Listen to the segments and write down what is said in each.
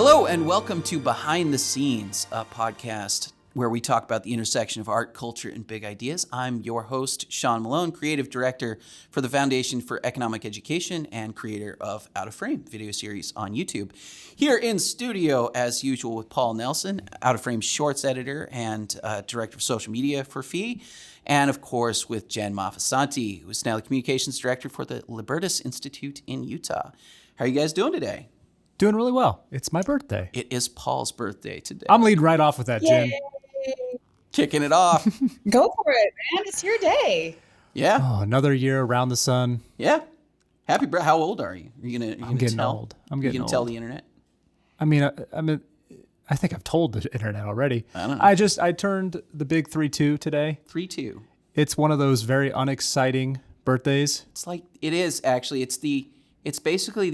Hello and welcome to Behind the Scenes, a podcast where we talk about the intersection of art, culture, and big ideas. I'm your host, Sean Malone, creative director for the Foundation for Economic Education and creator of Out of Frame video series on YouTube. Here in studio, as usual, with Paul Nelson, Out of Frame shorts editor and director of social media for FEE. And of course, with Jen Mafasanti, who is now the communications director for the Libertas Institute in Utah. How are you guys doing today? Doing really well. It's my birthday. It is Paul's birthday today. I'm leading right off with that, Jen. Kicking it off. Go for it, man. It's your day. Yeah. Oh, another year around the sun. Yeah. Happy birthday. How old are you? Are you gonna I'm getting tell? old. I'm getting You old. can tell the internet? I mean, I think I've told the internet already. I don't know. I turned the big 3-2 today. 3-2. It's one of those very unexciting birthdays. It's like, it is actually. It's basically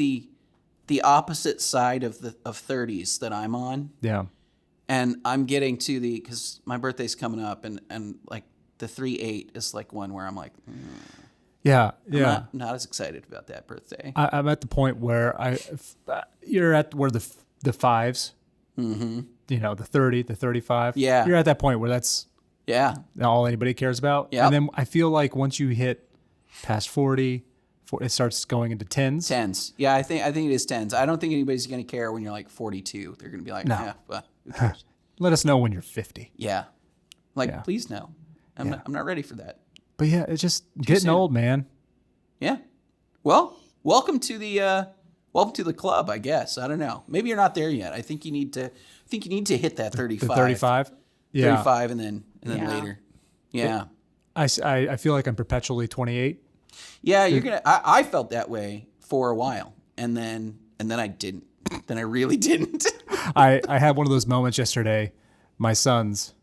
the opposite side of 30s that I'm on. Yeah. And I'm getting to because my birthday's coming up and like the 3-8 is like one where I'm like, Yeah. I'm not as excited about that birthday. I'm at the point where you're at where the fives, Mm-hmm. you know, the 30, the 35. Yeah. You're at that point where that's Yeah. all anybody cares about. Yep. And then I feel like once you hit past 40, it starts going into tens. Tens. Yeah, I think it is tens. I don't think anybody's going to care when you're like 42. They're going to be like, No. yeah, well, who cares? Let us know when you're 50. Yeah. Like, Yeah. please no. I'm not ready for that. But yeah, it's just getting soon. old, man. Yeah. Well, welcome to the club, I guess. I don't know. Maybe you're not there yet. I think you need to hit that 35. The 35. Yeah. 35 and then Yeah. later. Yeah. I feel like I'm perpetually 28. Yeah, you're going to I felt that way for a while. And then I didn't. Then I really didn't. I had one of those moments yesterday. My son's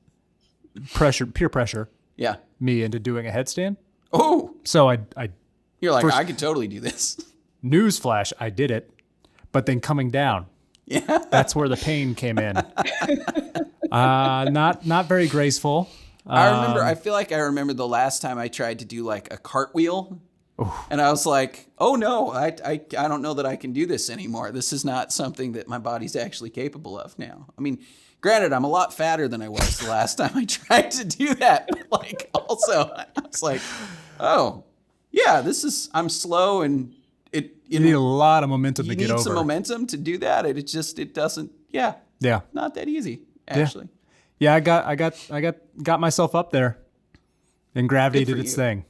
peer pressure Yeah. me into doing a headstand. Oh, So I you're like, First- I could totally do this. newsflash, I did it. But then coming down, Yeah. that's where the pain came in. Not very graceful. I feel like I remember the last time I tried to do like a cartwheel. And I was like, oh no, I don't know that I can do this anymore. This is not something that my body's actually capable of now. I mean, granted, I'm a lot fatter than I was the last time I tried to do that. But like, also, I was like, oh, yeah, I'm slow and You need a lot of momentum you to get need over. some momentum to do that. It doesn't, Yeah. not that easy, actually. Yeah, I got myself up there. And gravity Good for did its you. thing.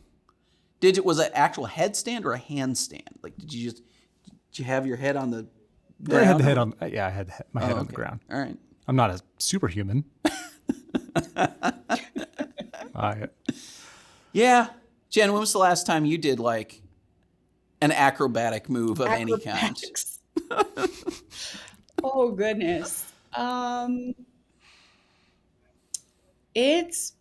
Was it actual headstand or a handstand? Like, did you have your head on the I had ground? the head on. Yeah, I had my head on the Okay. ground. All right. I'm not a superhuman. Yeah. Jen, when was the last time you did like an acrobatic move of any kind? Acrobatics. Oh goodness. It's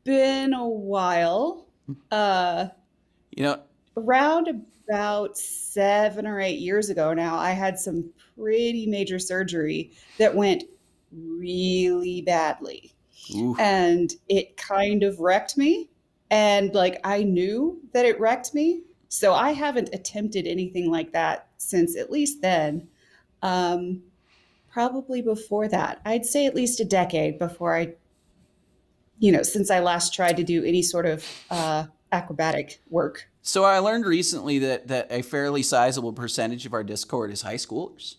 been a while. You know, Around about 7 or 8 years ago now, I had some pretty major surgery that went really badly. oof. And it kind of wrecked me. And like I knew that it wrecked me. So I haven't attempted anything like that since at least then. Probably before that. I'd say at least a decade before since I last tried to do any sort of acrobatic work. So I learned recently that a fairly sizable percentage of our Discord is high schoolers,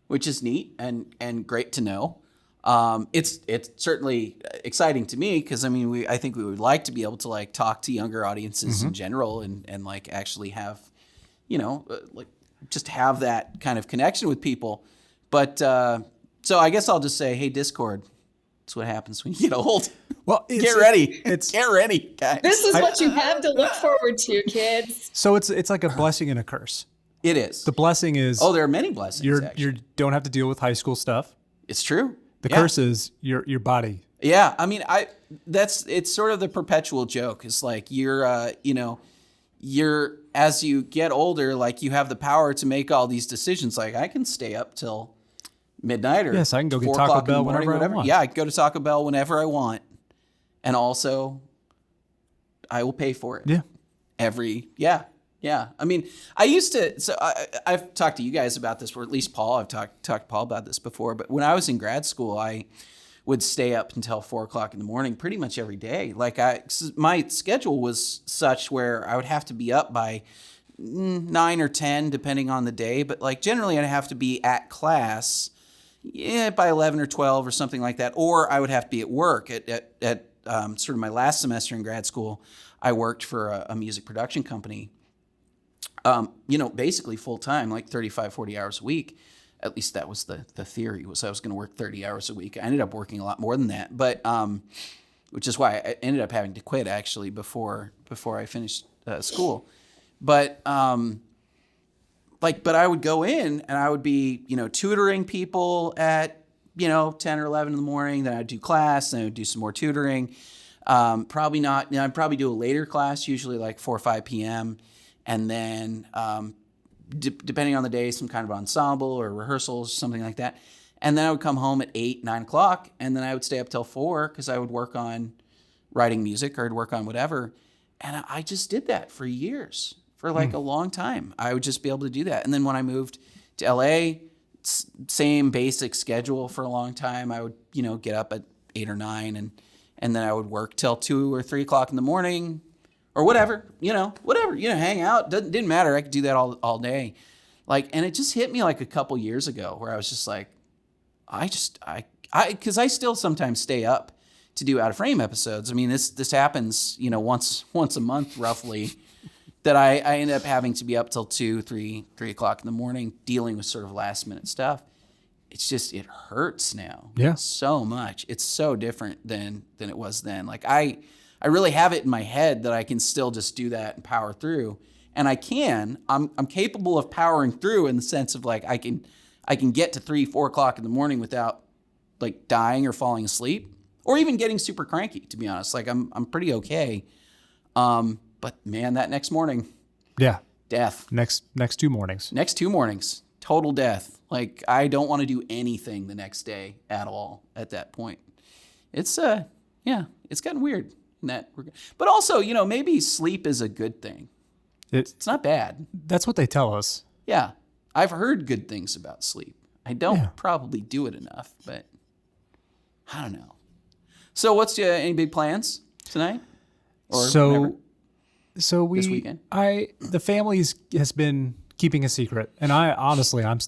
which is neat and great to know. It's certainly exciting to me because I think we would like to be able to like talk to younger audiences in general and like actually have, like just have that kind of connection with people. But so I guess I'll just say, hey, Discord, that's what happens when you get old. Well, Get ready, guys. This is what you have to look forward to, kids. So it's like a blessing and a curse. It is. The blessing is There are many blessings. you don't have to deal with high school stuff. It's true. The curse is your body. Yeah, it's sort of the perpetual joke. It's like you're as you get older, like you have the power to make all these decisions. Like I can stay up till midnight or Yes, I can go get 4 Taco o'clock in the Bell morning, whenever I want. Yeah, I can go to Taco Bell whenever I want, and also I will pay for it. Yeah. Yeah. I mean, I used to, so I've talked to you guys about this, or at least Paul, I've talked to Paul about this before, but when I was in grad school, I would stay up until 4:00 in the morning pretty much every day. Like my schedule was such where I would have to be up by 9 or 10, depending on the day. But like generally I'd have to be at class by 11 or 12 or something like that. Or I would have to be at work at sort of my last semester in grad school. I worked for a music production company, basically full time, like 35, 40 hours a week. At least that was the theory, was I was going to work 30 hours a week. I ended up working a lot more than that, but which is why I ended up having to quit actually before I finished school. But but I would go in and I would be, tutoring people at, 10 or 11 in the morning. Then I'd do class, then I would do some more tutoring. Probably not, I'd probably do a later class, usually like 4 or 5 p.m. And then depending on the day, some kind of ensemble or rehearsals, something like that. And then I would come home at 8, 9 o'clock, and then I would stay up till 4 because I would work on writing music or I'd work on whatever. And I just did that for years, for like a long time. I would just be able to do that. And then when I moved to LA, same basic schedule for a long time. I would, get up at 8 or 9 and then I would work till 2 or 3 o'clock in the morning or whatever, hang out. Didn't matter. I could do that all day. And it just hit me like a couple years ago where I was just like, because I still sometimes stay up to do Out of Frame episodes. I mean, this happens, once a month roughly, that I end up having to be up till 2, 3 o'clock in the morning dealing with sort of last minute stuff. It's just, it hurts now. Yeah. So much. It's so different than it was then. Like I really have it in my head that I can still just do that and power through. And I'm capable of powering through in the sense of like, I can get to 3, 4 o'clock in the morning without like dying or falling asleep or even getting super cranky, to be honest. Like I'm pretty okay. But man, that next morning, Yeah. death. Next 2 mornings. Next 2 mornings, total death. Like I don't want to do anything the next day at all at that point. It's it's gotten weird in that regard. But also, maybe sleep is a good thing. It's not bad. That's what they tell us. Yeah. I've heard good things about sleep. I don't probably do it enough, but I don't know. So what's any big plans tonight? Or whatever? So This weekend? The family has been keeping a secret, and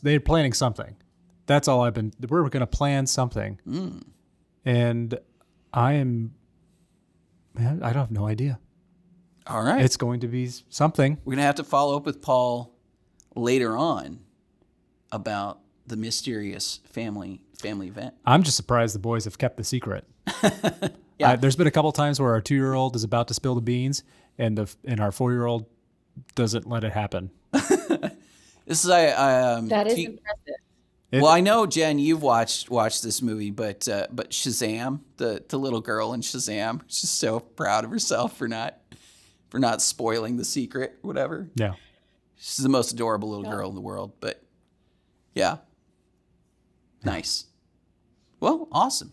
they're planning something. That's all we're going to plan something. And I have no idea. All right. It's going to be something. We're going to have to follow up with Paul later on about the mysterious family event. I'm just surprised the boys have kept the secret. Yeah. There's been a couple times where our 2-year-old is about to spill the beans, and our 4-year-old doesn't let it happen. This is That is impressive. well, I know Jen, you've watched this movie, but Shazam, the little girl in Shazam, she's so proud of herself for not spoiling the secret, whatever. Yeah. She's the most adorable little girl in the world, but yeah. Nice. Well, awesome.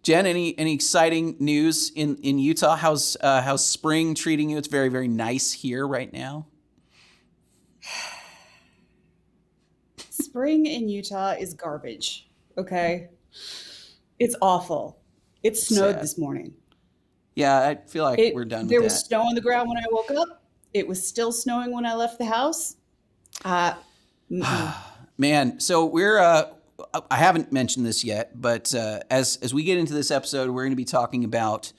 Jen, any exciting news in Utah? How's spring treating you? It's very, very nice here right now. Spring in Utah is garbage. Okay. It's awful. It snowed Sad. this morning. Yeah, I feel like we're done with that. There was snow on the ground when I woke up. It was still snowing when I left the house. Man, so we're I haven't mentioned this yet, but as we get into this episode, we're going to be talking about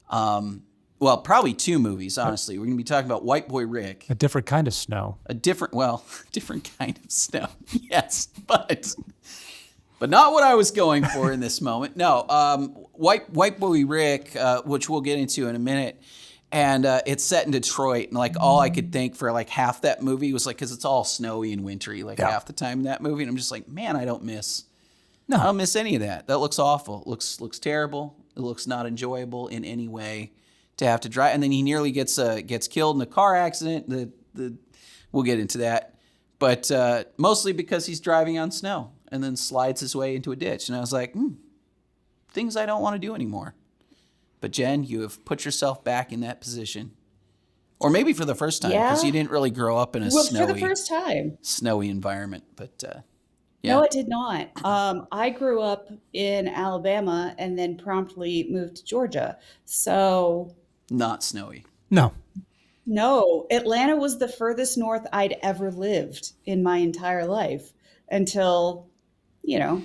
probably 2 movies, honestly. We're going to be talking about White Boy Rick. A different kind of snow. Different kind of snow. Yes, but not what I was going for in this moment. No, White Boy Rick, which we'll get into in a minute. And it's set in Detroit, and like all I could think for like half that movie was like, because it's all snowy and wintry, like half the time in that movie, and I'm just like, man, I don't miss any of that. That looks awful. It looks terrible. It looks not enjoyable in any way to have to drive. And then he nearly gets killed in a car accident. We'll get into that, but mostly because he's driving on snow and then slides his way into a ditch. And I was like, things I don't want to do anymore. But Jen, you have put yourself back in that position. Or maybe for the first time, because you didn't really grow up in a Well, for the first time. snowy environment. But No, it did not. I grew up in Alabama and then promptly moved to Georgia. So, not snowy. No. no, Atlanta was the furthest north I'd ever lived in my entire life until, you know,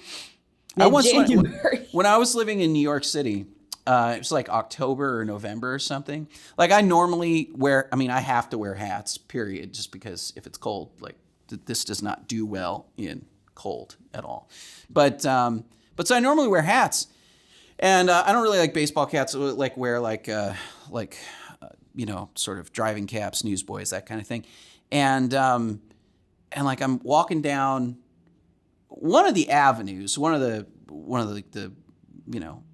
I once mid-January. when I was living in New York City, it was like October or November or something. Like I normally I have to wear hats, period, just because if it's cold, like this does not do well in cold at all. But so I normally wear hats, and I don't really like baseball caps. Like wear sort of driving caps, newsboys, that kind of thing. And like I'm walking down one of the avenues, one of the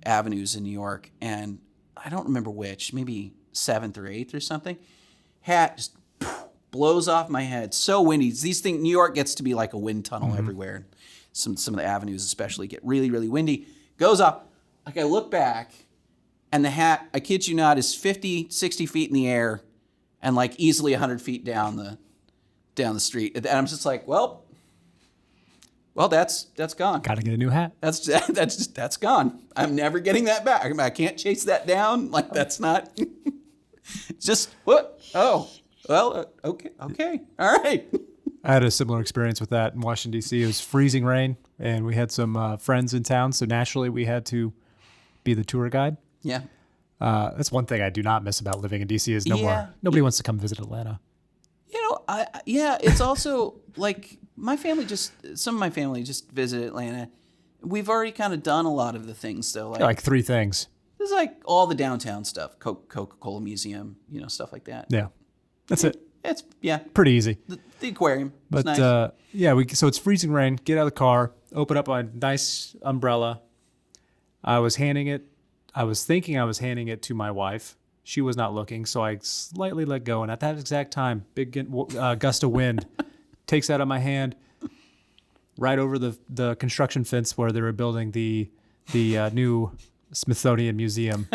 avenues in New York, and I don't remember which, maybe 7th or 8th or something. Hat just blows off my head. So windy. These things, New York gets to be like a wind tunnel everywhere. Some of the avenues especially get really, really windy. Goes off. Like I look back, and the hat, I kid you not, is 50, 60 feet in the air, and like easily 100 feet down the street. And I'm just like, well, that's gone. Got to get a new hat. That's gone. I'm never getting that back. I can't chase that down. Like that's not. Just what? Oh, well, okay, all right. I had a similar experience with that in Washington, D.C. It was freezing rain, and we had some friends in town, so naturally we had to be the tour guide. Yeah. That's one thing I do not miss about living in D.C. is nobody wants to come visit Atlanta. It's also like some of my family just visit Atlanta. We've already kind of done a lot of the things though. Like 3 things. There's like all the downtown stuff, Coca-Cola Museum, stuff like that. Yeah. That's it. It's pretty easy. The aquarium. But nice. So it's freezing rain. Get out of the car, open up a nice umbrella. I was thinking I was handing it to my wife. She was not looking, so I slightly let go. And at that exact time, big gust of wind takes out of my hand right over the construction fence where they were building the new Smithsonian Museum.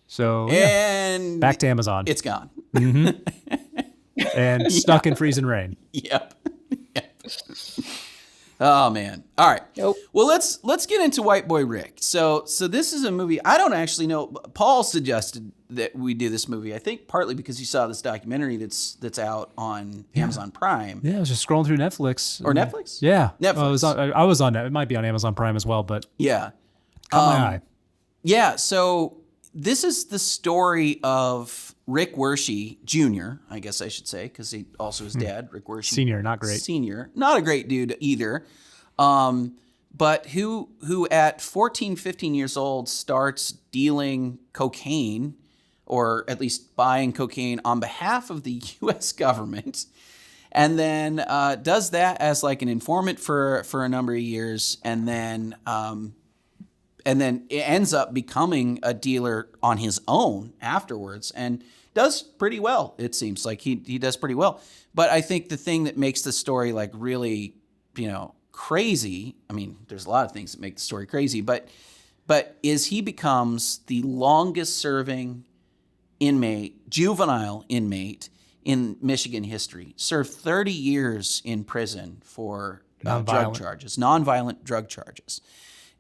So and back to Amazon. It's gone. And stuck in freezing rain. Yep. Oh man. All right. Nope. Well, let's get into White Boy Rick. So this is a movie I don't actually know. Paul suggested that we do this movie. I think partly because he saw this documentary that's out on Amazon Prime. Yeah, I was just scrolling through Netflix. Or Netflix? Yeah. Netflix. I was on it. It might be on Amazon Prime as well, but Yeah. caught my eye. Yeah. So this is the story of Rick Wershe Jr., I guess I should say, because he also his dad, Rick Wershe Senior, not great. Senior, not a great dude either. But who at 14, 15 years old starts dealing cocaine, or at least buying cocaine on behalf of the U.S. government, and then does that as like an informant for a number of years, and then it ends up becoming a dealer on his own afterwards, and does pretty well. It seems like he does pretty well. But I think the thing that makes the story like really, crazy. I mean, there's a lot of things that make the story crazy, but is he becomes the longest serving juvenile inmate in Michigan history. Served 30 years in prison for nonviolent drug charges.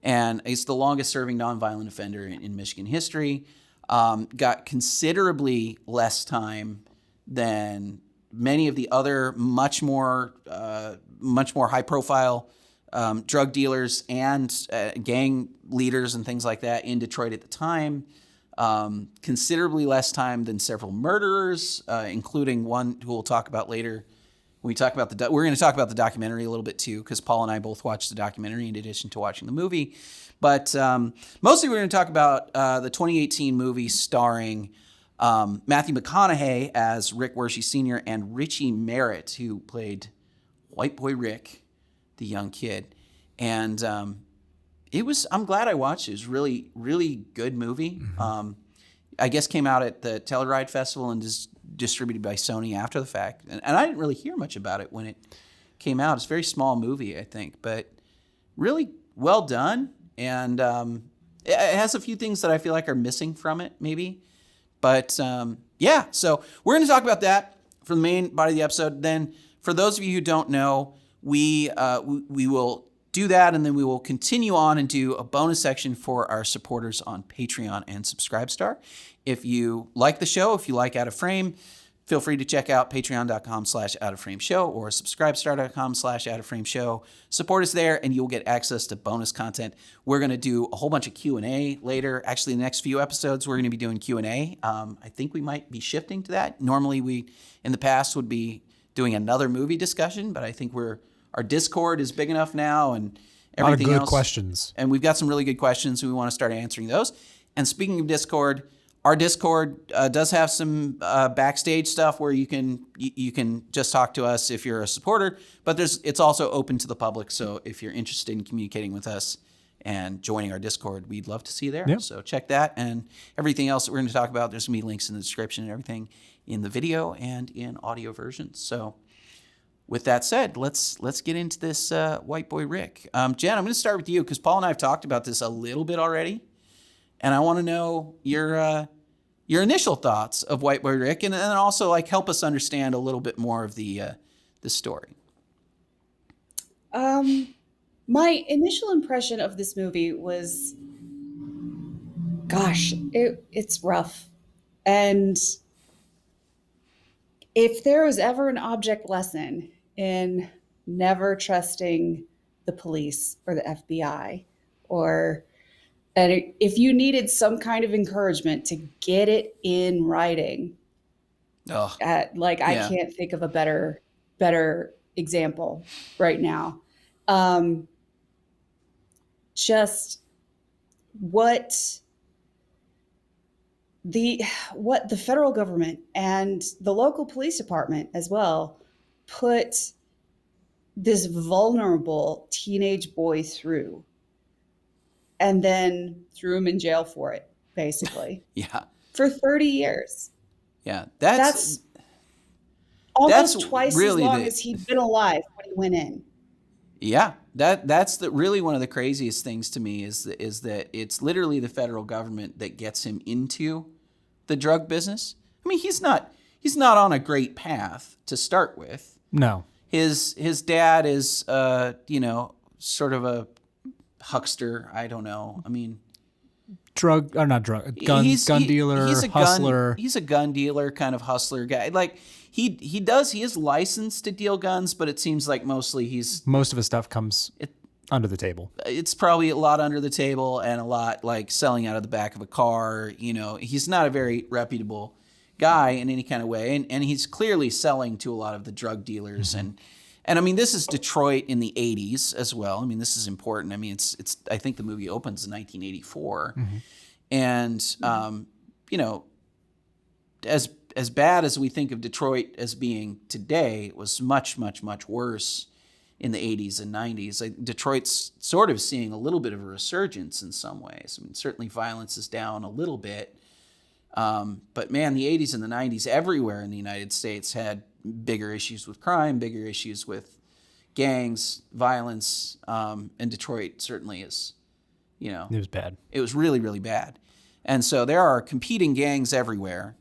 And he's the longest serving nonviolent offender in Michigan history. Got considerably less time than many of the other much more high profile drug dealers and gang leaders and things like that in Detroit at the time. Considerably less time than several murderers, including one who we'll talk about later. We're going to talk about the documentary a little bit too, because Paul and I both watched the documentary in addition to watching the movie. But mostly we're going to talk about the 2018 movie starring Matthew McConaughey as Rick Wershe Sr. and Richie Merritt, who played White Boy Rick, the young kid. And I'm glad I watched it. It was really, really good movie. Mm-hmm. I guess came out at the Telluride Festival and is distributed by Sony after the fact. And I didn't really hear much about it when it came out. It's a very small movie, I think, but really well done. And it has a few things that I feel like are missing from it, maybe. But yeah, so we're going to talk about that for the main body of the episode. Then for those of you who don't know, we will do that, and then we will continue on and do a bonus section for our supporters on Patreon and Subscribestar. If you like the show, if you like Out of Frame, feel free to check out patreon.com/outofframeshow or subscribestar.com/outofframeshow. Support us there, and you'll get access to bonus content. We're going to do a whole bunch of Q&A later. Actually, the next few episodes, we're going to be doing Q&A. I think we might be shifting to that. Normally, we, in the past, would be doing another movie discussion, but I think our Discord is big enough now, and everything a lot of good else. Questions. And we've got some really good questions, and we want to start answering those. And speaking of Discord, our Discord does have some backstage stuff where you can just talk to us if you're a supporter, but it's also open to the public. So if you're interested in communicating with us and joining our Discord, we'd love to see you there. Yep. So check that, and everything else that we're going to talk about, there's going to be links in the description and everything in the video and in audio versions. So with that said, let's get into this White Boy Rick. Jen, I'm going to start with you because Paul and I have talked about this a little bit already, and I want to know your initial thoughts of White Boy Rick, and then also like help us understand a little bit more of the story. My initial impression of this movie was, gosh, it's rough. And if there was ever an object lesson in never trusting the police or the FBI, and if you needed some kind of encouragement to get it in writing, I can't think of a better example right now. Just what the federal government and the local police department as well put this vulnerable teenage boy through, and then threw him in jail for it, basically. Yeah. For 30 years. Yeah. That's almost twice really as long as he'd been alive when he went in. Yeah. That's really one of the craziest things to me is that it's literally the federal government that gets him into the drug business. I mean, he's not on a great path to start with. No. His dad is sort of a huckster. I don't know. I mean, gun dealer, hustler. He's a gun dealer, kind of hustler guy. Like he is licensed to deal guns, but it seems like most of his stuff comes under the table. It's probably a lot under the table and a lot like selling out of the back of a car. You know, he's not a very reputable guy in any kind of way, and he's clearly selling to a lot of the drug dealers. Mm-hmm. And I mean, this is Detroit in the 80s as well. I mean, this is important. I mean, it's I think the movie opens in 1984. Mm-hmm. And, as bad as we think of Detroit as being today, it was much, much, much worse in the 80s and 90s. Like, Detroit's sort of seeing a little bit of a resurgence in some ways. I mean, certainly violence is down a little bit. But man, the 80s and the 90s everywhere in the United States had bigger issues with crime, bigger issues with gangs, violence, and Detroit certainly is, it was bad. It was really, really bad. And so there are competing gangs everywhere.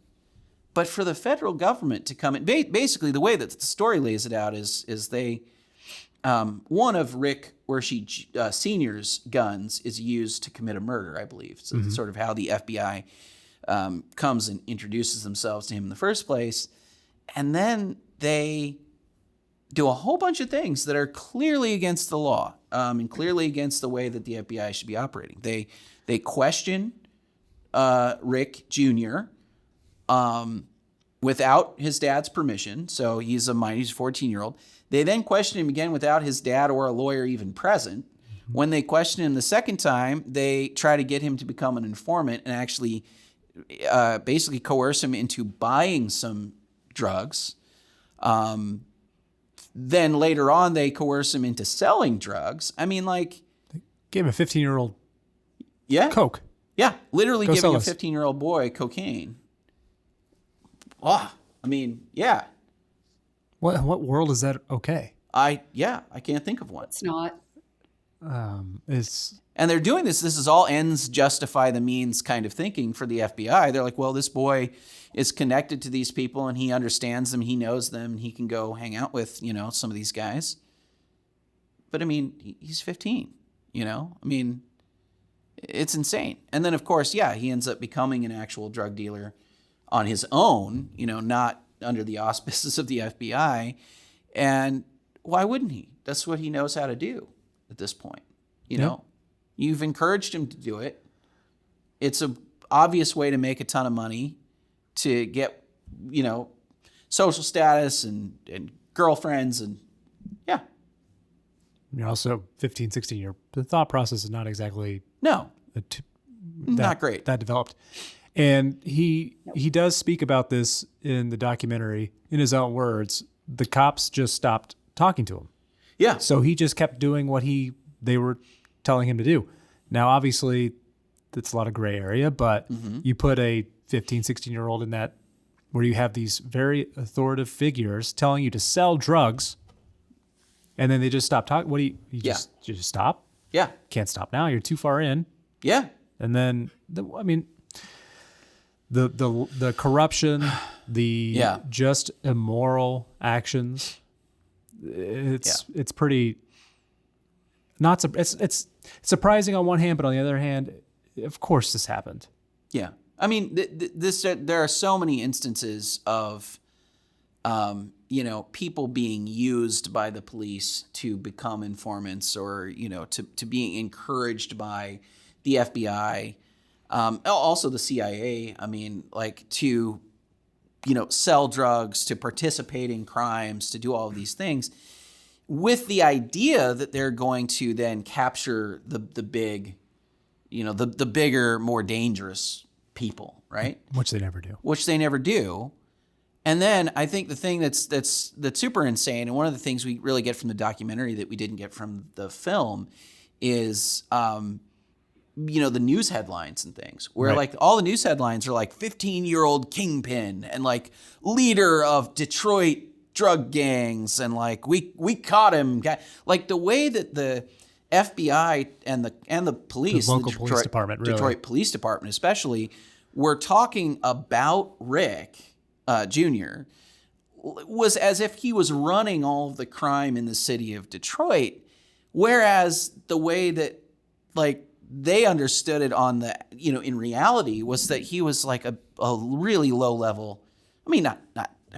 But for the federal government to come in, basically the way that the story lays it out is they, one of Rick Wershe Sr.'s guns is used to commit a murder, I believe. So that's sort of how the FBI comes and introduces themselves to him in the first place. And then they do a whole bunch of things that are clearly against the law and clearly against the way that the FBI should be operating. They question Rick Jr. Without his dad's permission. So he's a minor, he's a 14-year-old. They then question him again without his dad or a lawyer even present. When they question him the second time, they try to get him to become an informant and actually basically coerce him into buying some drugs. Then later on, they coerce him into selling drugs. I mean, like... They gave him a 15-year-old coke. Yeah, literally giving a 15-year-old boy cocaine. Oh, I mean, yeah. What world is that okay? I can't think of one. It's not. And they're doing this. This is all ends justify the means kind of thinking for the FBI. They're like, well, this boy is connected to these people and he understands them. He knows them. And he can go hang out with, some of these guys. But I mean, he's 15, I mean, it's insane. And then, of course, he ends up becoming an actual drug dealer on his own, not under the auspices of the FBI. And why wouldn't he? That's what he knows how to do at this point. You've encouraged him to do it. It's an obvious way to make a ton of money, to get, social status and girlfriends and You're also 15, 16 the thought process is not exactly not great. That developed. And he does speak about this in the documentary in his own words. The cops just stopped talking to him. Yeah. So he just kept doing what they were telling him to do. Now, obviously, that's a lot of gray area, but you put a 15, 16-year-old in that where you have these very authoritative figures telling you to sell drugs, and then they just stop talking. What do you just stop? Yeah. Can't stop now. You're too far in. Yeah. And then, the corruption, the just immoral actions, it's pretty not it's surprising on one hand, but on the other hand, of course this happened. Yeah. I mean, there are so many instances of people being used by the police to become informants, or to being encouraged by the FBI, also the CIA. I mean, like to sell drugs, to participate in crimes, to do all of these things, with the idea that they're going to then capture the big, the bigger, more dangerous people, right? Which they never do. And then I think the thing that's super insane, and one of the things we really get from the documentary that we didn't get from the film, is the news headlines and things, where like all the news headlines are like 15-year-old kingpin and like leader of Detroit drug gangs, and like we caught him. Like the way that the FBI and the police, the local police department, Detroit Police Department especially, were talking about Rick Jr. was as if he was running all of the crime in the city of Detroit, whereas the way that like they understood it on the in reality was that he was like a really low level. I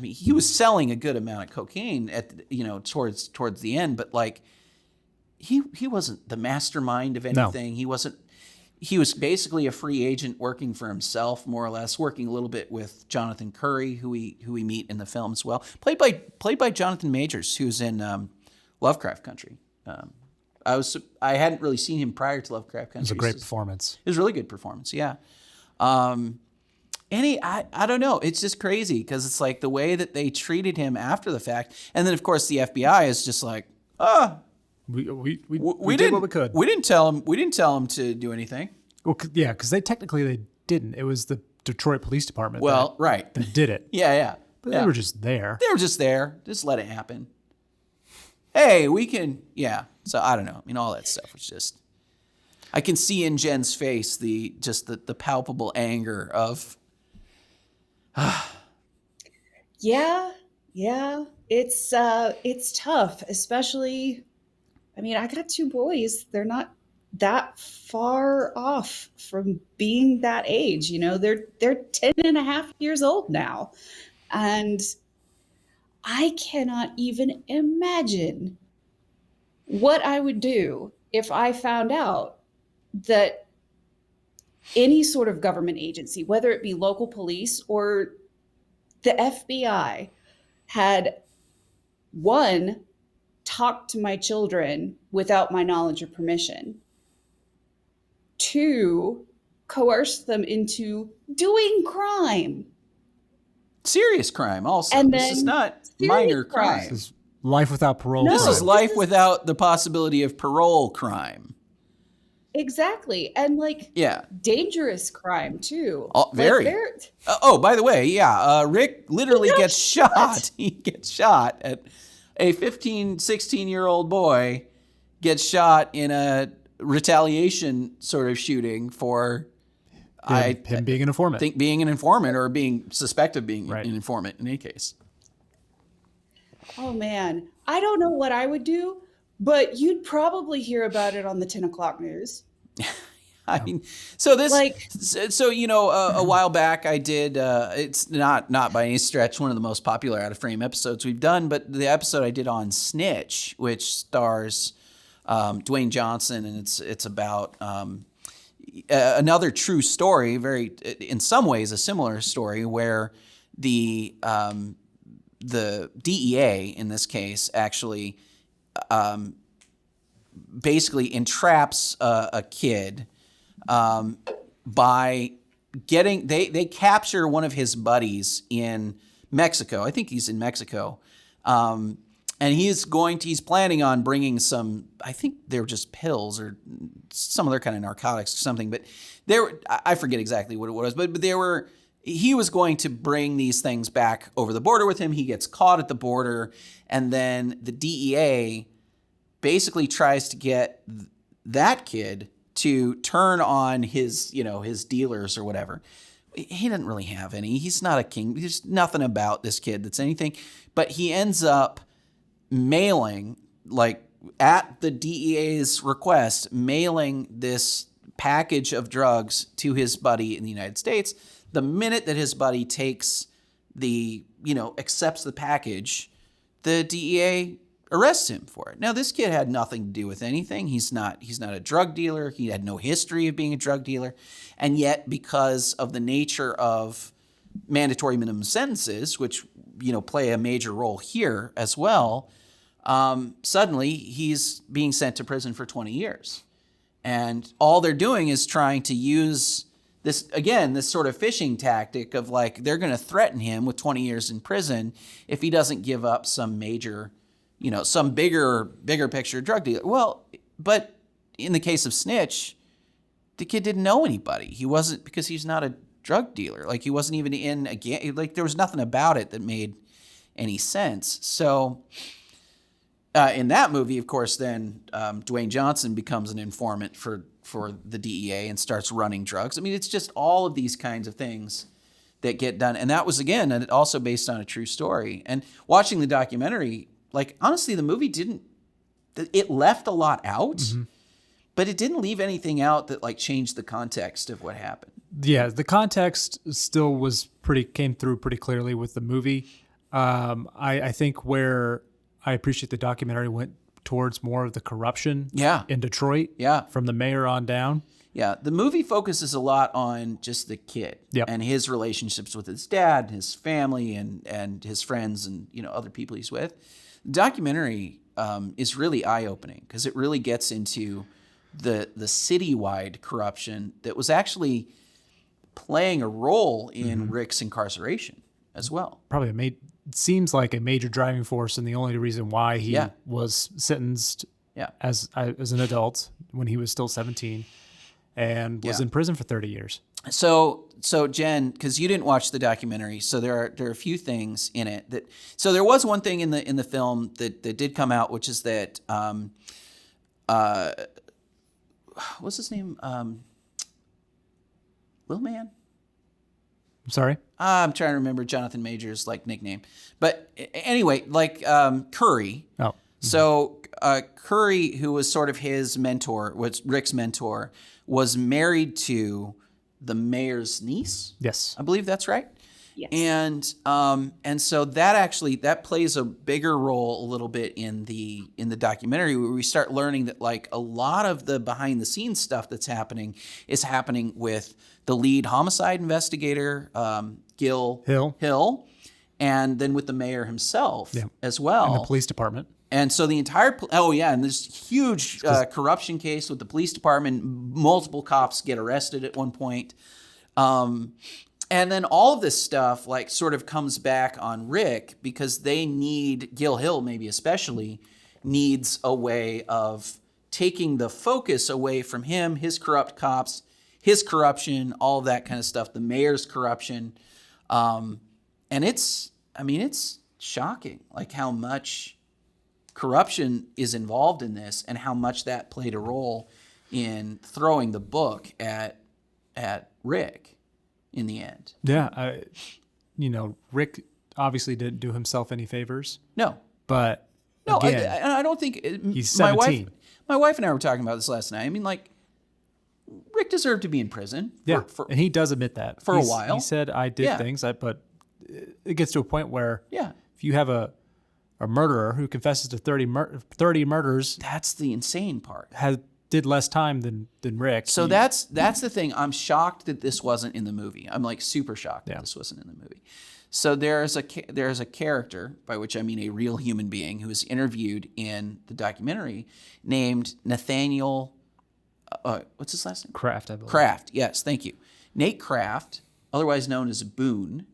mean, he was selling a good amount of cocaine at towards the end, but like he wasn't the mastermind of anything. No. He was basically a free agent working for himself, more or less, working a little bit with Jonathan Curry, who we meet in the film as well, played by Jonathan Majors, who's in Lovecraft Country. I hadn't really seen him prior to Lovecraft Country. It was a great performance. It was a really good performance, yeah. And I don't know, it's just crazy because it's like the way that they treated him after the fact, and then of course the FBI is just like, we did what we could. We didn't tell him to do anything. Well, yeah, because they didn't. It was the Detroit Police Department. That did it. Yeah. But they were just there. They were just there. Just let it happen. Hey, we can. Yeah. So I don't know. I mean, all that stuff was just. I can see in Jen's face the palpable anger of. Yeah. It's tough, especially. I mean, I got two boys. They're not that far off from being that age. They're 10 and a half years old now. And I cannot even imagine what I would do if I found out that any sort of government agency, whether it be local police or the FBI, had talked to my children without my knowledge or permission, 2, coerced them into doing crime. Serious crime also. And this is not minor crime. This is life without parole. No, this is life without the possibility of parole crime. Exactly. And dangerous crime too. Very. By the way, Rick literally gets shot. He gets shot at a 15, 16-year-old boy gets shot in a retaliation sort of shooting for him being an informant. think being an informant or being suspected of being Right. an informant in any case. Oh man, I don't know what I would do, but you'd probably hear about it on the 10 o'clock news. I mean, so this, Like- so you know, a while back I did. It's not by any stretch one of the most popular Out of Frame episodes we've done, but the episode I did on Snitch, which stars Dwayne Johnson, and it's about another true story, very in some ways a similar story where the DEA in this case actually basically entraps a kid by getting they capture one of his buddies in Mexico. I think he's in Mexico. And he's planning on bringing some, I think they were just pills or some other kind of narcotics or something, but I forget exactly what it was, but he was going to bring these things back over the border with him. He gets caught at the border, and then the DEA basically tries to get that kid to turn on his dealers or whatever. He doesn't really have any. He's not a king. There's nothing about this kid that's anything, but he ends up mailing, like at the DEA's request, mailing this package of drugs to his buddy in the United States. The minute that his buddy accepts the package, the DEA arrests him for it. Now, this kid had nothing to do with anything. He's not a drug dealer. He had no history of being a drug dealer. And yet, because of the nature of mandatory minimum sentences, which, play a major role here as well, suddenly he's being sent to prison for 20 years. And all they're doing is trying to use this sort of fishing tactic of like, they're going to threaten him with 20 years in prison if he doesn't give up some major, some bigger picture drug dealer. Well, but in the case of Snitch, the kid didn't know anybody. He wasn't, because he's not a drug dealer. Like, he wasn't even in a gang. Like, there was nothing about it that made any sense. So in that movie, of course, then Dwayne Johnson becomes an informant for the DEA and starts running drugs. I mean, it's just all of these kinds of things that get done. And that was, again, also based on a true story. And watching the documentary, like, honestly, the movie it left a lot out, but it didn't leave anything out that like changed the context of what happened. Yeah, the context still came through pretty clearly with the movie. I think where I appreciate the documentary went towards more of the corruption in Detroit from the mayor on down. Yeah, the movie focuses a lot on just the kid and his relationships with his dad, his family, and his friends, and other people he's with. The documentary is really eye-opening because it really gets into the citywide corruption that was actually playing a role in Rick's incarceration as well. Probably seems like a major driving force, and the only reason why he was sentenced as an adult when he was still 17 and was in prison for 30 years. So Jen, because you didn't watch the documentary, so there are a few things in it so there was one thing in the film that did come out, which is that what's his name? Lil Man? I'm sorry? I'm trying to remember Jonathan Major's nickname. But anyway, Curry. Oh. So Curry, who was sort of his mentor, was Rick's mentor, was married to the mayor's niece. Yes. I believe that's right. Yes. And so that plays a bigger role a little bit in the documentary, where we start learning that a lot of the behind the scenes stuff that's happening is happening with the lead homicide investigator, Gil Hill, and then with the mayor himself as well. And the police department. And so the entire, and this huge corruption case with the police department, multiple cops get arrested at one point. And then all of this stuff sort of comes back on Rick, because Gil Hill maybe especially, needs a way of taking the focus away from him, his corrupt cops, his corruption, all of that kind of stuff, the mayor's corruption. And it's shocking, how much corruption is involved in this and how much that played a role in throwing the book at Rick in the end. Yeah, Rick obviously didn't do himself any favors, No, but no, again, I don't think he's my 17. wife and I were talking about this last night. I mean, like, Rick deserved to be in prison. Yeah, and he does admit that for a while. He said, "I did things," but it gets to a point where if you have a murderer who confesses to 30 murders, that's the insane part. Did less time than Rick. So that's the thing. I'm shocked that this wasn't in the movie. I'm like super shocked that this wasn't in the movie. So there's a character, by which I mean a real human being, who is interviewed in the documentary named Nathaniel. What's his last name? Kraft, I believe. Kraft. Yes, thank you. Nate Kraft, otherwise known as Boone,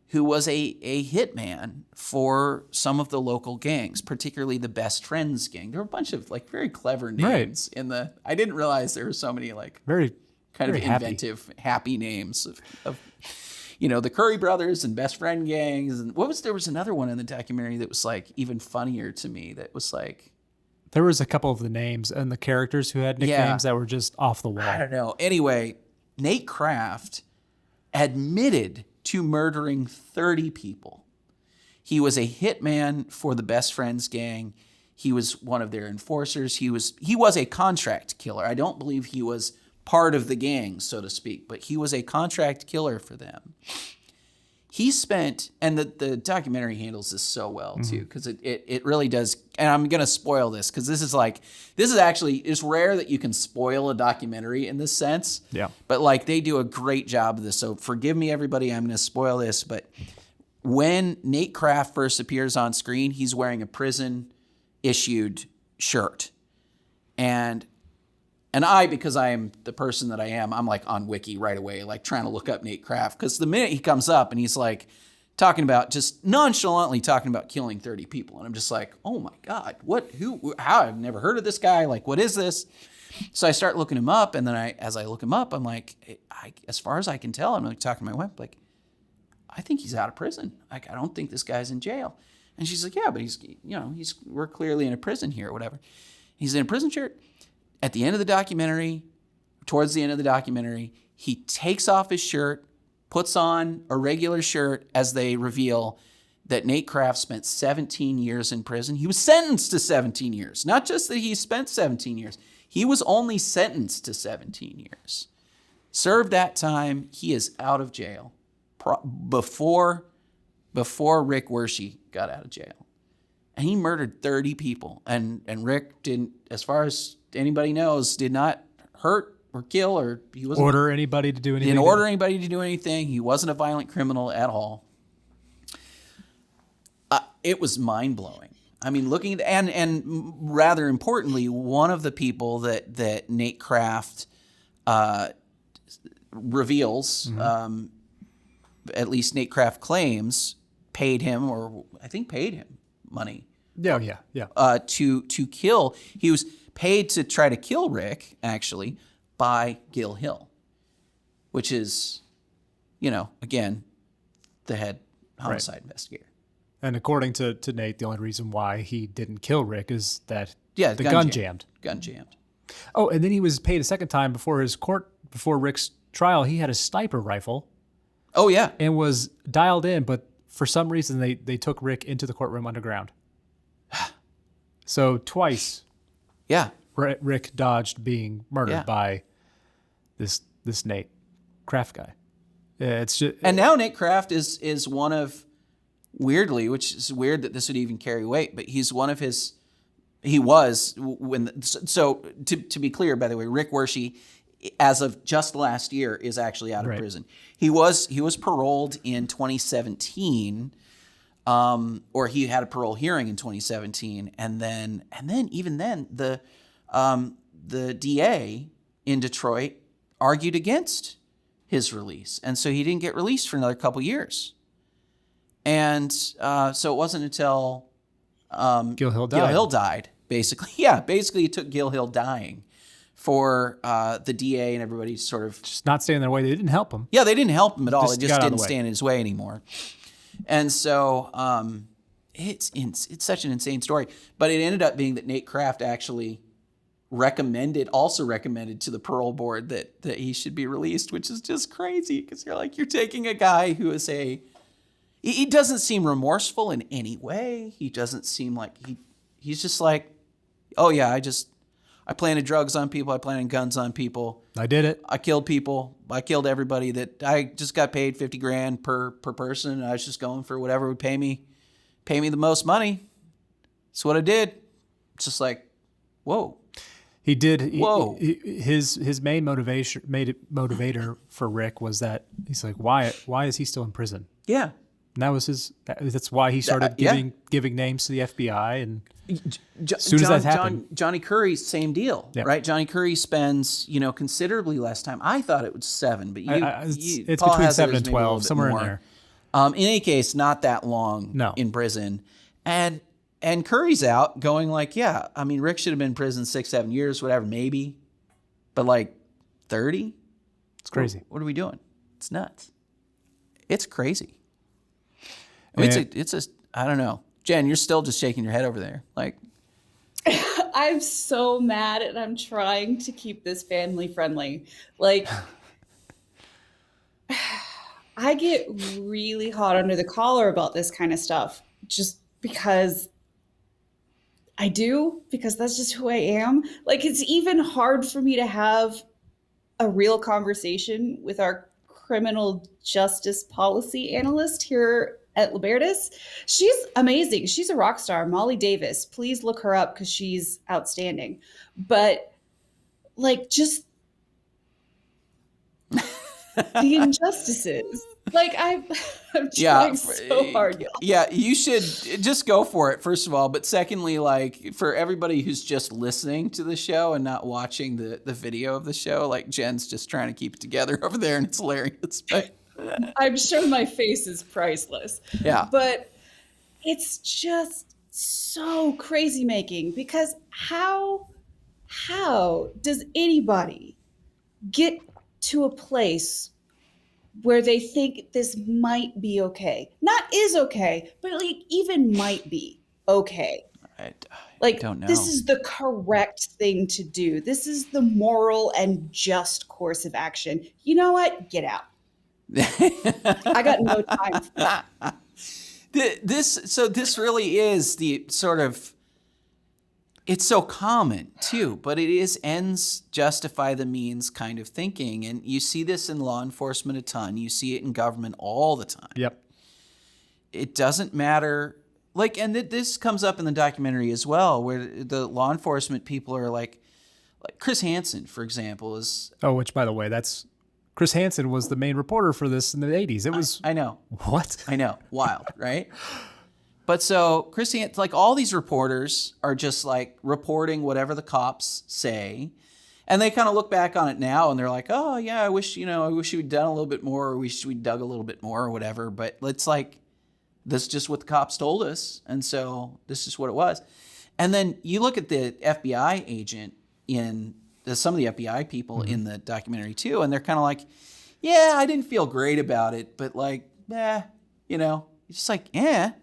who was a hitman for some of the local gangs, particularly the Best Friends gang. There were a bunch of like very clever names in the. I didn't realize there were so many like very inventive, happy names of the Curry brothers and Best Friend gangs. And there was another one in the documentary that was like even funnier to me. That was like. There was a couple of the names and the characters who had nicknames that were just off the wall. I don't know. Anyway, Nate Kraft admitted to murdering 30 people. He was a hitman for the Best Friends gang. He was one of their enforcers. He was a contract killer. I don't believe he was part of the gang, so to speak, but he was a contract killer for them. He spent, and the documentary handles this so well too, because it really does. And I'm going to spoil this because this is actually, it's rare that you can spoil a documentary in this sense. Yeah. But like they do a great job of this. So forgive me, everybody, I'm going to spoil this. But when Nate Kraft first appears on screen, he's wearing a prison issued shirt. And I, because I am the person that I am, I'm like on Wiki right away, like trying to look up Nate Kraft. Because the minute he comes up and he's like just nonchalantly talking about killing 30 people. And I'm just like, oh my God, how? I've never heard of this guy. Like, what is this? So I start looking him up. And then as I look him up, I'm like, as far as I can tell, I'm like talking to my wife, like, I think he's out of prison. Like, I don't think this guy's in jail. And she's like, yeah, but we're clearly in a prison here or whatever. He's in a prison shirt. At the end of the documentary, towards the end of the documentary, he takes off his shirt, puts on a regular shirt as they reveal that Nate Kraft spent 17 years in prison. He was sentenced to 17 years. Not just that he spent 17 years. He was only sentenced to 17 years. Served that time. He is out of jail before Rick Wershe got out of jail. And he murdered 30 people. And Rick didn't, as far as anybody knows, did not hurt or kill, or he wasn't order anybody to do anything. Didn't order anybody to do anything. He wasn't a violent criminal at all. It was mind blowing. I mean, looking at, and rather importantly, one of the people that Nate Kraft reveals, at least Nate Kraft claims, paid him money. Yeah. To kill. He was paid to try to kill Rick, actually, by Gil Hill, which is, again, the head homicide investigator. And according to Nate, the only reason why he didn't kill Rick is that the gun jammed. Gun jammed. Oh, and then he was paid a second time before Rick's trial. He had a sniper rifle. Oh, yeah. And was dialed in, but for some reason they took Rick into the courtroom underground. So twice, Rick dodged being murdered by this Nate Kraft guy. It's just, and now Nate Kraft is one of, weirdly, which is weird that this would even carry weight, but he's one of his. He was so to be clear, by the way, Rick Wershe, as of just last year, is actually out of prison. He was paroled in 2017. Or he had a parole hearing in 2017, and then even then the DA in Detroit argued against his release, and so he didn't get released for another couple years. And so it wasn't until Gil Hill died. Basically, it took Gil Hill dying for the DA and everybody to sort of just not staying in their way. They didn't help him. Yeah, they didn't help him at all. It just didn't stand in his way anymore. And so it's such an insane story. But it ended up being that Nate Kraft actually also recommended to the parole board that he should be released, which is just crazy because you're taking a guy who is he doesn't seem remorseful in any way. He doesn't seem like he's just like, oh yeah, I planted drugs on people. I planted guns on people. I did it. I killed people. I killed everybody. That I just got paid $50,000 per person. I was just going for whatever would pay me the most money. That's what I did. It's just like, whoa. He did. Whoa. His main motivator for Rick was that he's like, why is he still in prison? Yeah. And that was that's why he started giving names to the FBI. And as soon as that happened, Johnny Curry, same deal, right? Johnny Curry spends, considerably less time. I thought it was 7, but it's Paul between has 7 and 12, somewhere in there. In any case, not that long in prison. And Curry's out going like, yeah, I mean, Rick should have been in prison 6-7 years, whatever, maybe. But like 30? It's crazy. What are we doing? It's nuts. It's crazy. I mean, I don't know. Jen, you're still just shaking your head over there. Like, I'm so mad and I'm trying to keep this family friendly. Like, I get really hot under the collar about this kind of stuff just because because that's just who I am. Like, it's even hard for me to have a real conversation with our criminal justice policy analyst here at Libertas. She's amazing. She's a rock star, Molly Davis. Please look her up because she's outstanding. But like, just the injustices. Like, I'm trying so hard. Yeah, you should just go for it, first of all. But secondly, like, for everybody who's just listening to the show and not watching the video of the show, like, Jen's just trying to keep it together over there, and it's hilarious. But I'm sure my face is priceless. Yeah. But it's just so crazy making, because how does anybody get to a place where they think this might be okay? Not is okay, but like even might be okay. I Like, don't know. this is the correct thing to do. This is the moral and just course of action. You know what? Get out. I got no time for that. This really is the sort of, it's so common too, but it is ends justify the means kind of thinking. And you see this in law enforcement a ton. You see it in government all the time. Yep. It doesn't matter. Like, and this comes up in the documentary as well, where the law enforcement people are like Chris Hansen, for example, is. Oh, which, by the way, that's Chris Hansen was the main reporter for this in the 80s. It was. I know. What? I know. Wild, right? But so Chris Hansen, like, all these reporters are just like reporting whatever the cops say. And they kind of look back on it now and they're like, oh yeah, I wish we'd done a little bit more, or we'd dug a little bit more or whatever. But it's like, this is just what the cops told us. And so this is what it was. And then you look at the FBI agent some of the FBI people in the documentary too, and they're kind of like, yeah, I didn't feel great about it, but like, it's just like, what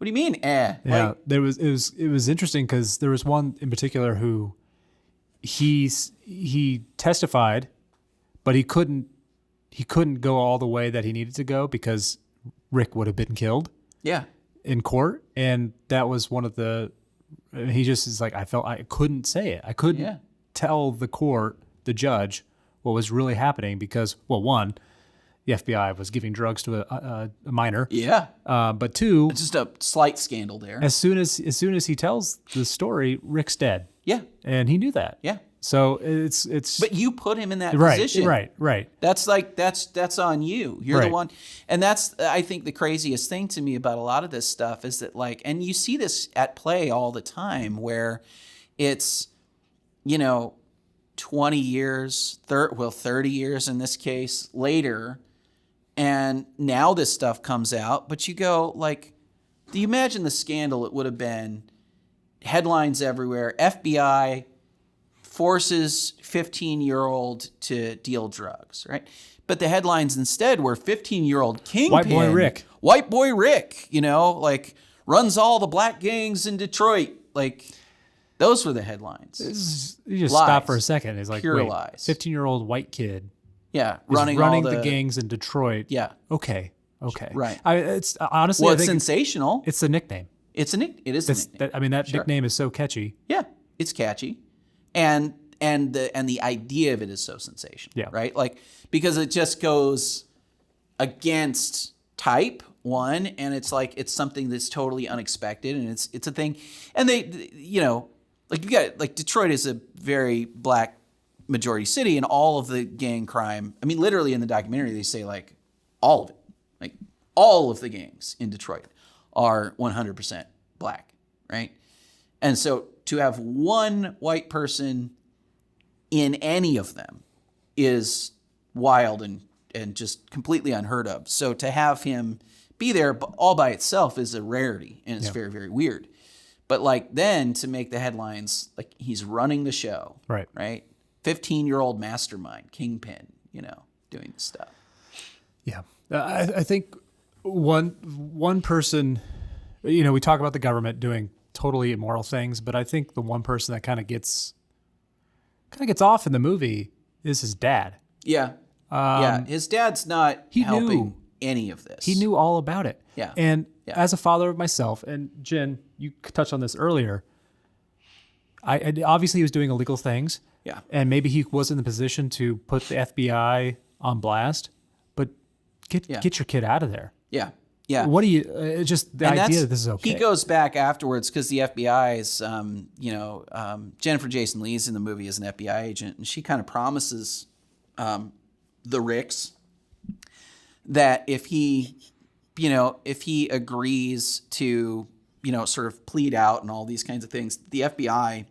do you mean, Yeah, like, it was interesting because there was one in particular who he testified, but he couldn't go all the way that he needed to go because Rick would have been killed. Yeah. In court, and that was one of the. He just is like, I felt I couldn't say it. I couldn't tell the court, the judge, what was really happening because, well, one, the FBI was giving drugs to a minor. Yeah. But two, it's just a slight scandal there. As soon as he tells the story, Rick's dead. Yeah. And he knew that. Yeah. So it's. But you put him in that position. Right. That's on you. You're the one. And that's, I think, the craziest thing to me about a lot of this stuff is that, like, and you see this at play all the time where it's, 20 years, 30 years in this case later, and now this stuff comes out, but you go, like, do you imagine the scandal it would have been? Headlines everywhere, FBI forces 15-year-old to deal drugs, right? But the headlines instead were 15-year-old kingpin. White boy Rick, like, runs all the black gangs in Detroit. Like, Those were the headlines. You just Lies. stop for a second. It's like, Pure wait, lies. 15-year-old white kid Yeah, is running the gangs in Detroit. Yeah, Okay. right. It's honestly, Well, I it's think sensational. it's a nickname. It is a nickname. That Sure. nickname is so catchy. Yeah, it's catchy, and the idea of it is so sensational. Yeah. Right. Like, because it just goes against type one, and it's like it's something that's totally unexpected, and it's a thing, and they like you got like Detroit is a very black majority city, and all of the gang crime. I mean, literally in the documentary they say like all of it, like all of the gangs in Detroit are 100% black, right? And so to have one white person in any of them is wild and just completely unheard of. So to have him be there all by itself is a rarity, and it's very, very weird. But like then to make the headlines, like he's running the show, right? 15-year-old mastermind, kingpin, doing this stuff. Yeah. I think one person, we talk about the government doing totally immoral things, but I think the one person that kind of gets off in the movie is his dad. Yeah. His dad's not helping any of this. He knew all about it. Yeah. And as a father of myself, and Jen, you touched on this earlier, I obviously he was doing illegal things. Yeah. And maybe he was in the position to put the FBI on blast, but get your kid out of there. Yeah. Yeah. What do you, just the idea that this is okay. He goes back afterwards because the FBI's, Jennifer Jason Leigh's in the movie as an FBI agent, and she kind of promises the Ricks that if he agrees to, sort of plead out and all these kinds of things, the FBI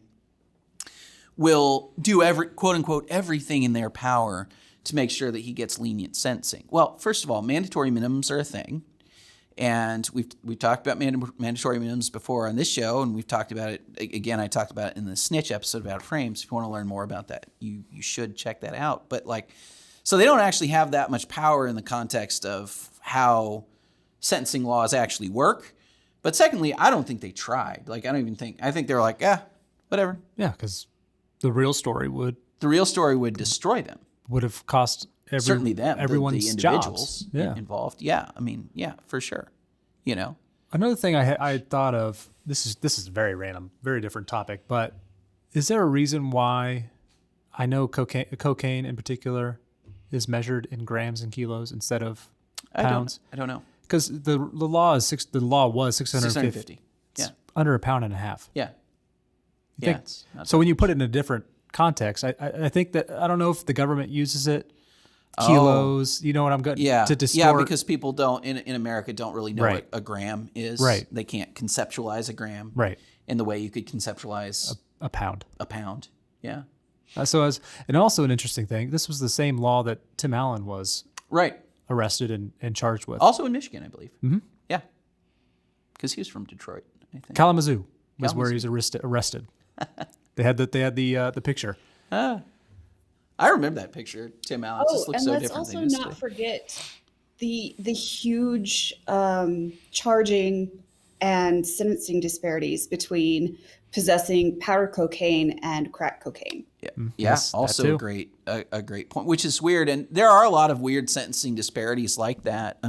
will do quote unquote everything in their power to make sure that he gets lenient sentencing. Well, first of all, mandatory minimums are a thing. And we've talked about mandatory minimums before on this show, and we've talked about it again. I talked about it in the Snitch episode about frames. If you want to learn more about that, you should check that out. But so they don't actually have that much power in the context of how sentencing laws actually work. But secondly, I don't think they tried. I think they're like, whatever. Yeah, because the real story would destroy them. Would have cost certainly them, everyone's the individuals jobs. Involved. Yeah, I mean, yeah, for sure. Another thing I thought of, this is very random, very different topic, but is there a reason why I know cocaine in particular is measured in grams and kilos instead of pounds? I don't know. Because the law was 650. Yeah, it's under a pound and a half. Yeah. So when you put it in a different context, I think that I don't know if the government uses it. Kilos, you know what I'm going to distort. Yeah, because people don't in America don't really know what a gram is. Right. They can't conceptualize a gram. Right. In the way you could conceptualize a pound. A pound. Yeah. And also an interesting thing, this was the same law that Tim Allen was arrested and charged with. Also in Michigan, I believe. Mm-hmm. Yeah. Because he was from Detroit, I think. Kalamazoo was where he was arrested. They had the picture. I remember that picture. Tim Allen just looks so different. And let's also not forget the huge charging and sentencing disparities between possessing powder cocaine and crack cocaine. Yeah, Yes, also a great point, which is weird. And there are a lot of weird sentencing disparities like that.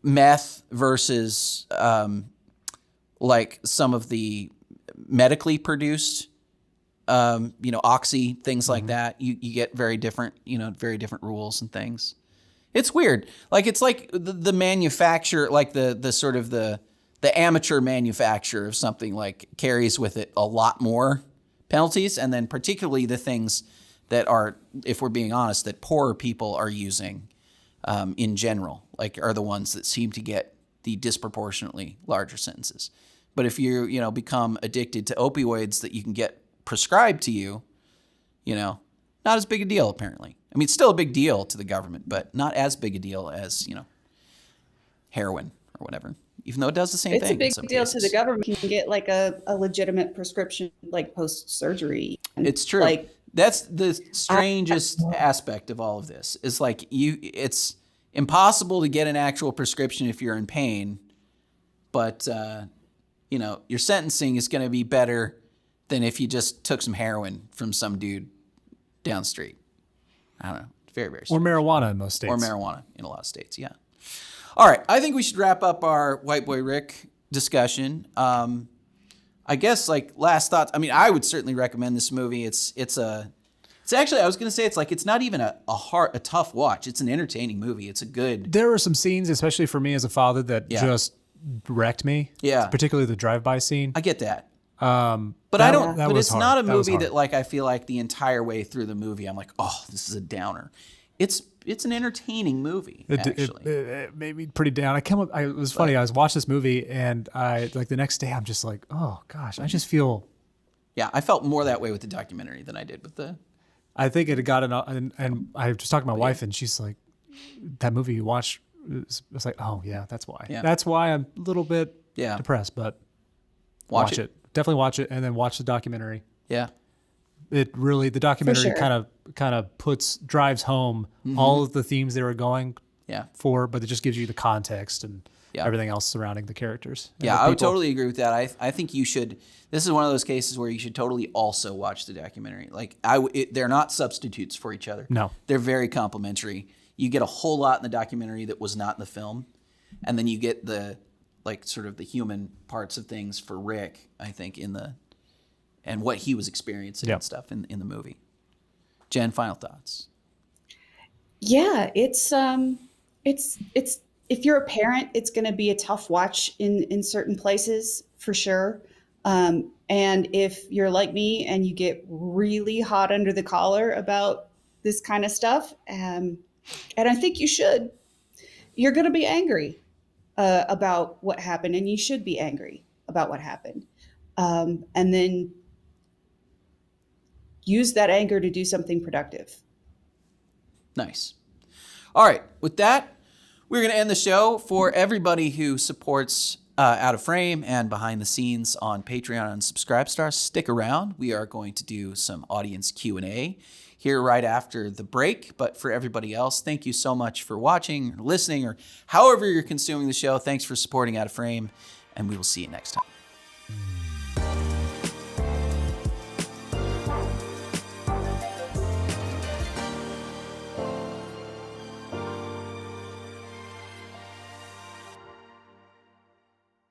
Meth versus like some of the medically produced, oxy, things like that. You get very different rules and things. It's weird. It's like the manufacturer, like the sort of the amateur manufacturer of something carries with it a lot more penalties. And then particularly the things that are, if we're being honest, that poorer people are using in general, are the ones that seem to get the disproportionately larger sentences. But if you become addicted to opioids that you can get prescribed to you, not as big a deal apparently. I mean, it's still a big deal to the government, but not as big a deal as heroin or whatever. Even though it does the same thing. It's a big deal to the government. You can get a legitimate prescription post surgery. It's true. That's the strangest aspect of all of this. Is it's impossible to get an actual prescription if you're in pain, but your sentencing is going to be better than if you just took some heroin from some dude down the street. I don't know. Very, very Or strange. marijuana in most states. Or marijuana in a lot of states, yeah. All right, I think we should wrap up our White Boy Rick discussion. I guess like last thoughts. I mean, I would certainly recommend this movie. It's actually, I was going to say it's not even a tough watch. It's an entertaining movie. It's a good. There were some scenes, especially for me as a father, that just wrecked me. Yeah. Particularly the drive-by scene. I get that. But I don't. That But was it's hard. not a That was movie hard. that like I feel like the entire way through the movie I'm like, oh, this is a downer. It's an entertaining movie. Actually, It made me pretty down. It was funny. I was watching this movie, and I like the next day, I'm just like, oh gosh, I just feel. yeah, I felt more that way with the documentary than I did with the. I think it had gotten, and I was talking to my wife, and she's like, that movie you watched. It's like, oh yeah, that's why. Yeah. That's why I'm a little bit depressed, but Watch it. Definitely watch it, and then watch the documentary. Yeah. It really, the documentary sure. kind of drives home all of the themes they were going Yeah. for, but it just gives you the context and Yeah. everything else surrounding the characters. and Yeah, the I would people. totally agree with that. I think you should. This is one of those cases where you should totally also watch the documentary. Like they're not substitutes for each other. No. They're very complementary. You get a whole lot in the documentary that was not in the film, and then you get the like sort of the human parts of things for Rick. I think and what he was experiencing and stuff in the movie. Jen, final thoughts. Yeah, it's if you're a parent, it's going to be a tough watch in certain places for sure. And if you're like me and you get really hot under the collar about this kind of stuff, and I think you should, you're going to be angry about what happened, and you should be angry about what happened, and then use that anger to do something productive. Nice. All right. With that, we're going to end the show. For everybody who supports Out of Frame and Behind the Scenes on Patreon and Subscribestar, stick around. We are going to do some audience Q&A here right after the break. But for everybody else, thank you so much for watching or listening or however you're consuming the show. Thanks for supporting Out of Frame, and we will see you next time.